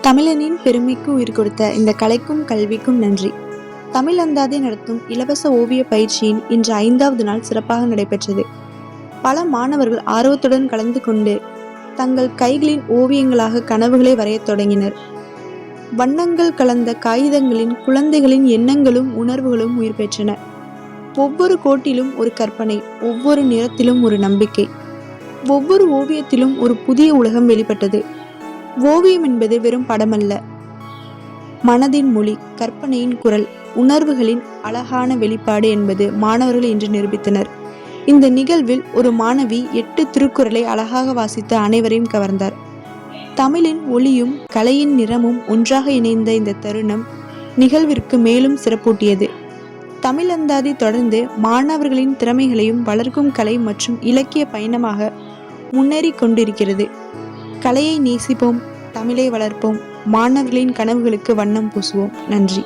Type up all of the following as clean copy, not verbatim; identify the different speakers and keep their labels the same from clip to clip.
Speaker 1: தமிழனின் பெருமைக்கு உயிர் கொடுத்த இந்த கலைக்கும் கல்விக்கும் நன்றி. தமிழ் அந்தாதி நடத்தும் இலவச ஓவிய பயிற்சியின் இன்று 5வது நாள் சிறப்பாக நடைபெற்றது. பல மாணவர்கள் ஆர்வத்துடன் கலந்து கொண்டு தங்கள் கைகளின் ஓவியங்களாக கனவுகளை வரையத் தொடங்கினர். வண்ணங்கள் கலந்த காகிதங்களின் குழந்தைகளின் எண்ணங்களும் உணர்வுகளும் உயிர் பெற்றன. ஒவ்வொரு கோட்டிலும் ஒரு கற்பனை, ஒவ்வொரு நிறத்திலும் ஒரு நம்பிக்கை, ஒவ்வொரு ஓவியத்திலும் ஒரு புதிய உலகம் வெளிப்பட்டது. ஓவியம் என்பது வெறும் படமல்ல, மனதின் மொழி, கற்பனையின் குரல், உணர்வுகளின் அழகான வெளிப்பாடு என்பது மாணவர்கள் இன்று நிரூபித்தனர். இந்த நிகழ்வில் ஒரு மாணவி 8 திருக்குறளை அழகாக வாசித்து அனைவரையும் கவர்ந்தார். தமிழின் ஒளியும் கலையின் நிறமும் ஒன்றாக இணைந்த இந்த தருணம் நிகழ்விற்கு மேலும் சிறப்பூட்டியது. தமிழ் அந்தாதி தொடர்ந்து மாணவர்களின் திறமைகளையும் வளர்க்கும் கலை மற்றும் இலக்கிய பயணமாக முன்னேறி கொண்டிருக்கிறது. கலையை நேசிப்போம், தமிழை வளர்ப்போம், மாணவர்களின் கனவுகளுக்கு வண்ணம் பூசுவோம். நன்றி.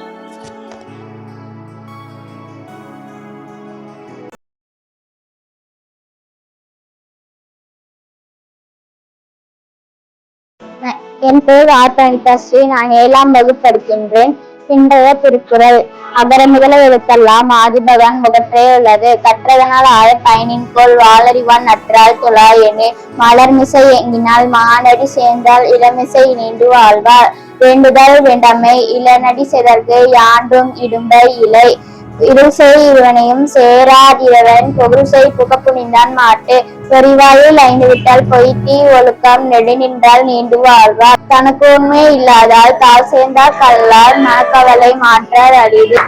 Speaker 2: என் பெயர் ஆர்த்தனிதாஸ்ரீ. நான் 7ஆம் வகுப்பு படிக்கின்றேன். இன்றைய திருக்குறள். அகர முதல எழுத்தெல்லாம் ஆதிபகவான் முகற்றே உள்ளது. கற்றதனால் ஆய பயனின்கோள் வாளறிவான் நற்றால் தொழாயெனே. மலர்மிசை எங்கினால் மகாநடி சேர்ந்தால் இளமிசை நீண்டு வாழ்வார். வேண்டுதல் வேண்டாமை இளநடி செதற்கு யாண்டும் இடும்பை இலை. இருள்செய் இவனையும் சேராதிரவன் பொருள்செய் புகப்புனிந்தான் மாட்டு. பொறிவாயில் 5 விட்டால் பொய்த்தி ஒழுக்கம் நெடு நின்றால் நீண்டு வாழ்வார். தனக்கு உண்மை இல்லாதால் தாழ் சேர்ந்தார் கல்லார் மனக்கவலை மாற்றார் அரிது.